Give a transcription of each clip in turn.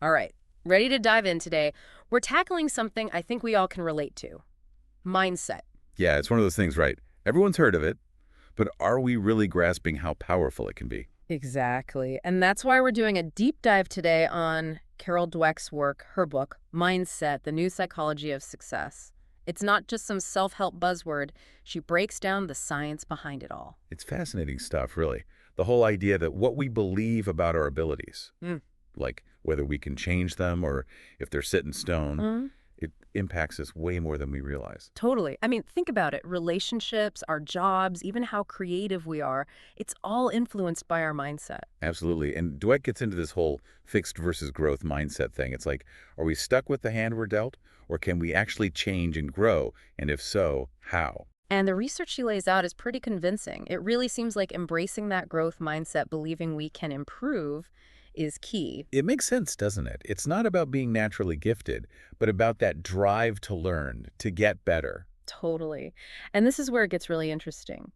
All right, ready to dive in today. We're tackling something I think we all can relate to: mindset. Yeah, it's one of those things, right? Everyone's heard of it, but are we really grasping how powerful it can be? Exactly. And that's why we're doing a deep dive today on Carol Dweck's work, her book, Mindset, The New Psychology of Success. It's not just some self help buzzword, she breaks down the science behind it all. It's fascinating stuff, really. The whole idea that what we believe about our abilities, Mm. like whether we can change them or if they're set in stone, Mm, it impacts us way more than we realize. totally. I mean, think about it. Relationships, our jobs, even how creative we are, it's all influenced by our mindset. Absolutely. And Dweck gets into this whole fixed versus growth mindset thing. It's like, are we stuck with the hand we're dealt, or can we actually change and grow? And if so, how? And the research she lays out is pretty convincing. It really seems like embracing that growth mindset, believing we can improve, is key. It makes sense, doesn't it? It's not about being naturally gifted, but about that drive to learn, to get better. Totally. And this is where it gets really interesting.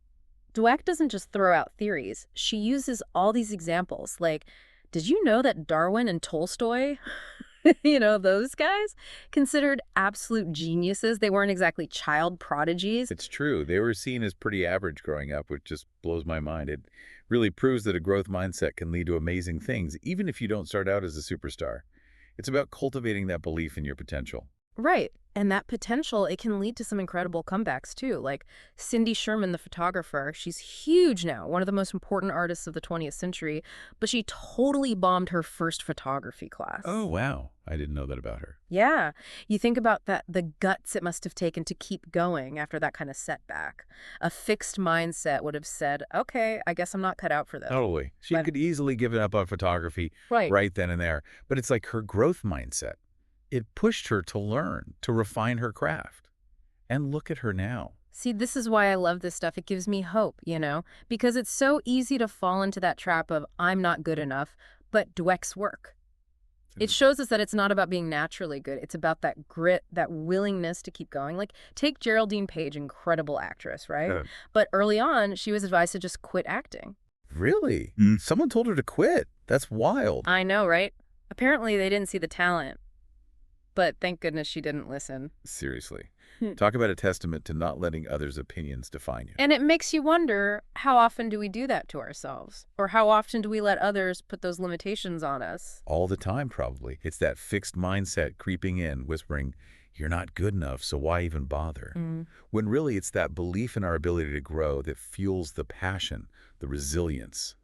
Dweck doesn't just throw out theories. She uses all these examples. Like, did you know that Darwin and Tolstoy, those guys, considered absolute geniuses? They weren't exactly child prodigies. It's true. They were seen as pretty average growing up, which just blows my mind. It really proves that a growth mindset can lead to amazing things, even if you don't start out as a superstar. It's about cultivating that belief in your potential. Right. And that potential, it can lead to some incredible comebacks too. Like Cindy Sherman, the photographer, she's huge now, one of the most important artists of the 20th century, but she totally bombed her first photography class. Oh, wow. I didn't know that about her. Yeah. You think about that, the guts it must have taken to keep going after that kind of setback. A fixed mindset would have said, okay, I guess I'm not cut out for this. Totally. She But could easily give it up on photography right. right then and there. But it's like her growth mindset. It pushed her to learn, to refine her craft. And look at her now. See, this is why I love this stuff. It gives me hope, because it's so easy to fall into that trap of I'm not good enough, but Dweck's work. It shows us that it's not about being naturally good. It's about that grit, that willingness to keep going. Like, take Geraldine Page, incredible actress, right? Uh, But early on, she was advised to just quit acting. really? Someone told her to quit. That's wild. I know, right? Apparently, they didn't see the talent, but thank goodness she didn't listen. Seriously. Hmm. Talk about a testament to not letting others' opinions define you. And it makes you wonder, how often do we do that to ourselves? Or how often do we let others put those limitations on us? All the time, probably. It's that fixed mindset creeping in, whispering, you're not good enough, so why even bother? Mm. When really it's that belief in our ability to grow that fuels the passion, the resilience,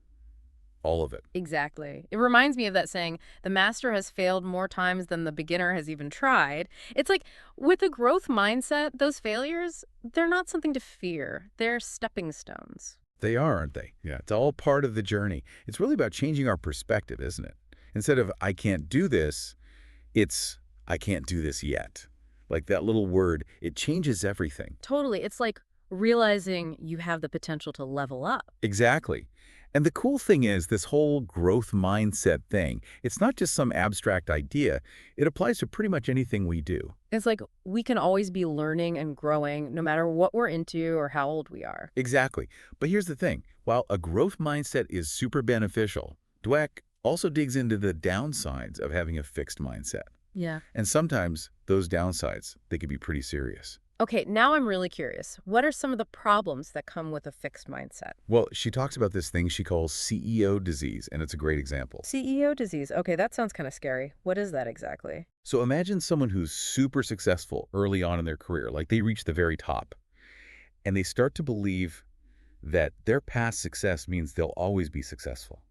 all of it. Exactly. It reminds me of that saying, the master has failed more times than the beginner has even tried. It's like with a growth mindset, those failures, they're not something to fear. They're stepping stones. They are, aren't they? Yeah, it's all part of the journey. It's really about changing our perspective, isn't it? Instead of, I can't do this, it's, I can't do this yet. Like that little word, it changes everything. Totally. It's like realizing you have the potential to level up. Exactly. And the cool thing is this whole growth mindset thing, it's not just some abstract idea. It applies to pretty much anything we do. It's like we can always be learning and growing no matter what we're into or how old we are. Exactly. But here's the thing. While a growth mindset is super beneficial, Dweck also digs into the downsides of having a fixed mindset. Yeah. And sometimes those downsides, they can be pretty serious. Okay, now I'm really curious. What are some of the problems that come with a fixed mindset? Well, she talks about this thing she calls CEO disease, and it's a great example. CEO disease. Okay, that sounds kind of scary. What is that exactly? So imagine someone who's super successful early on in their career, like they reach the very top, and they start to believe that their past success means they'll always be successful.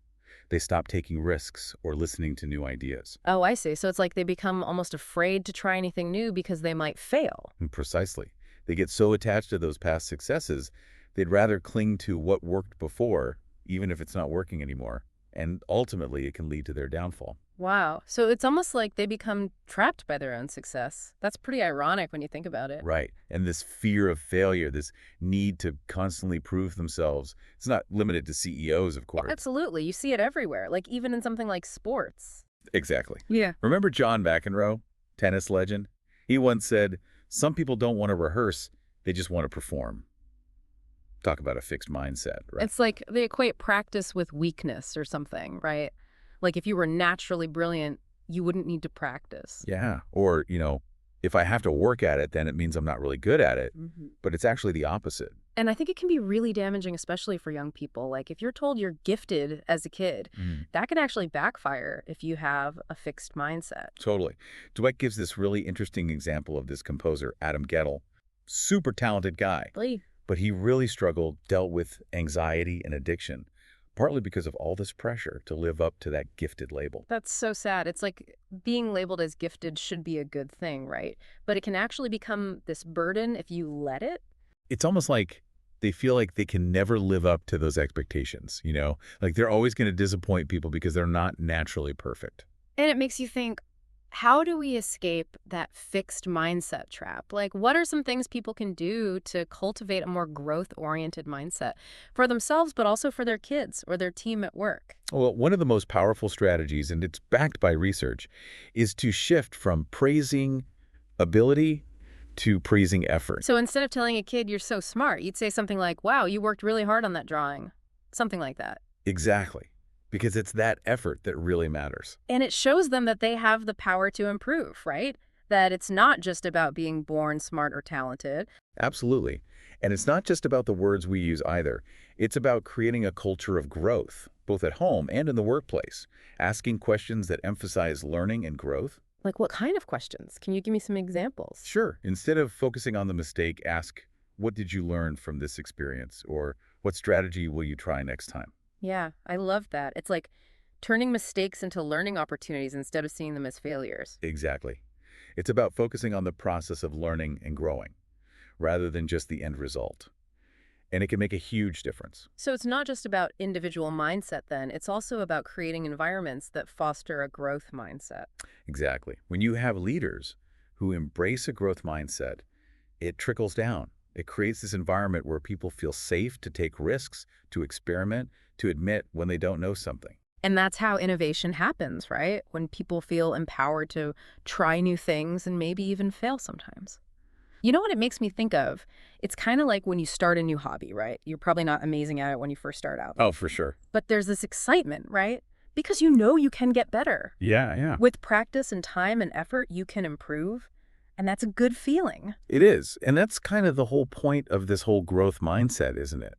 They stop taking risks or listening to new ideas. Oh, I see. So it's like they become almost afraid to try anything new because they might fail. And precisely. They get so attached to those past successes, they'd rather cling to what worked before, even if it's not working anymore. And ultimately, it can lead to their downfall. Wow. So it's almost like they become trapped by their own success. That's pretty ironic when you think about it. Right. And this fear of failure, this need to constantly prove themselves, it's not limited to CEOs, of course. Absolutely. You see it everywhere, like even in something like sports. Exactly. Yeah. Remember John McEnroe, tennis legend? He once said, some people don't want to rehearse, they just want to perform. Talk about a fixed mindset, right? It's like they equate practice with weakness or something, right? Like if you were naturally brilliant, you wouldn't need to practice. Yeah. Or, if I have to work at it, then it means I'm not really good at it. Mhm. But it's actually the opposite. And I think it can be really damaging, especially for young people. Like if you're told you're gifted as a kid, Mm, that can actually backfire if you have a fixed mindset. totally. Dweck gives this really interesting example of this composer, Adam Gettle. Super talented guy. Really. But he really struggled, dealt with anxiety and addiction, partly because of all this pressure to live up to that gifted label. That's so sad. It's like being labeled as gifted should be a good thing, right? But it can actually become this burden if you let it. It's almost like they feel like they can never live up to those expectations. Like they're always going to disappoint people because they're not naturally perfect. And it makes you think, how do we escape that fixed mindset trap? Like, what are some things people can do to cultivate a more growth-oriented mindset for themselves, but also for their kids or their team at work? Well, one of the most powerful strategies, and it's backed by research, is to shift from praising ability to praising effort. So instead of telling a kid you're so smart, you'd say something like, wow, you worked really hard on that drawing. Something like that. Exactly. Because it's that effort that really matters. And it shows them that they have the power to improve, right? That it's not just about being born smart or talented. Absolutely. And it's not just about the words we use either. It's about creating a culture of growth, both at home and in the workplace, asking questions that emphasize learning and growth. Like, what kind of questions? Can you give me some examples? Sure, instead of focusing on the mistake, ask, what did you learn from this experience? Or what strategy will you try next time? Yeah, I love that. It's like turning mistakes into learning opportunities instead of seeing them as failures. Exactly. It's about focusing on the process of learning and growing, rather than just the end result. And it can make a huge difference. So it's not just about individual mindset then, it's also about creating environments that foster a growth mindset. Exactly. When you have leaders who embrace a growth mindset, it trickles down. It creates this environment where people feel safe to take risks, to experiment, to admit when they don't know something. And that's how innovation happens, right? When people feel empowered to try new things and maybe even fail sometimes. You know what it makes me think of? It's kind of like when you start a new hobby, right? You're probably not amazing at it when you first start out. Oh, for sure. But there's this excitement, right? Because you know you can get better. Yeah. With practice and time and effort, you can improve. And that's a good feeling. It is. And that's kind of the whole point of this whole growth mindset, isn't it?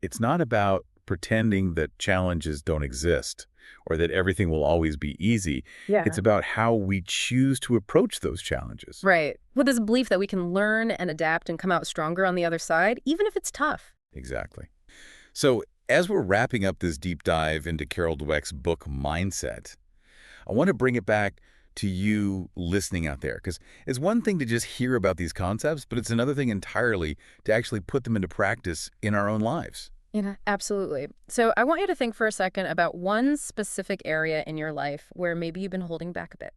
It's not about pretending that challenges don't exist or that everything will always be easy. Yeah. It's about how we choose to approach those challenges. Right. With this belief that we can learn and adapt and come out stronger on the other side, even if it's tough. Exactly. So as we're wrapping up this deep dive into Carol Dweck's book, Mindset, I want to bring it back to you listening out there, because it's one thing to just hear about these concepts, but it's another thing entirely to actually put them into practice in our own lives. Yeah, absolutely. So I want you to think for a second about one specific area in your life where maybe you've been holding back a bit.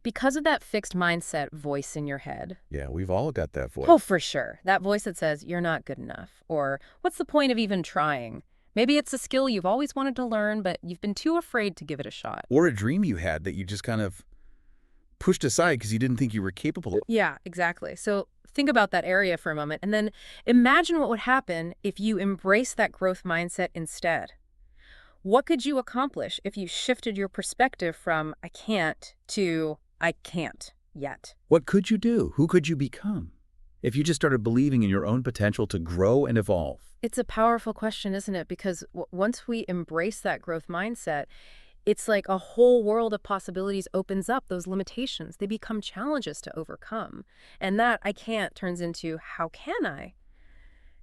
Because of that fixed mindset voice in your head. Yeah, we've all got that voice. Oh, for sure. That voice that says, you're not good enough. Or, what's the point of even trying? Maybe it's a skill you've always wanted to learn, but you've been too afraid to give it a shot. Or a dream you had that you just kind of pushed aside because you didn't think you were capable of. Yeah, exactly. So think about that area for a moment, and then imagine what would happen if you embrace that growth mindset instead. What could you accomplish if you shifted your perspective from I can't to I can't yet? What could you do? Who could you become? If you just started believing in your own potential to grow and evolve. It's a powerful question, isn't it? Because once we embrace that growth mindset, it's like a whole world of possibilities opens up. Those limitations, they become challenges to overcome. And that I can't turns into how can I?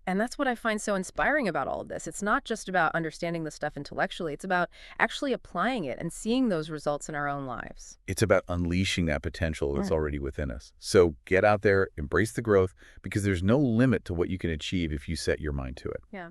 And that's what I find so inspiring about all of this. It's not just about understanding the stuff intellectually. It's about actually applying it and seeing those results in our own lives. It's about unleashing that potential that's Yeah. already within us. So get out there, embrace the growth, because there's no limit to what you can achieve if you set your mind to it. Yeah.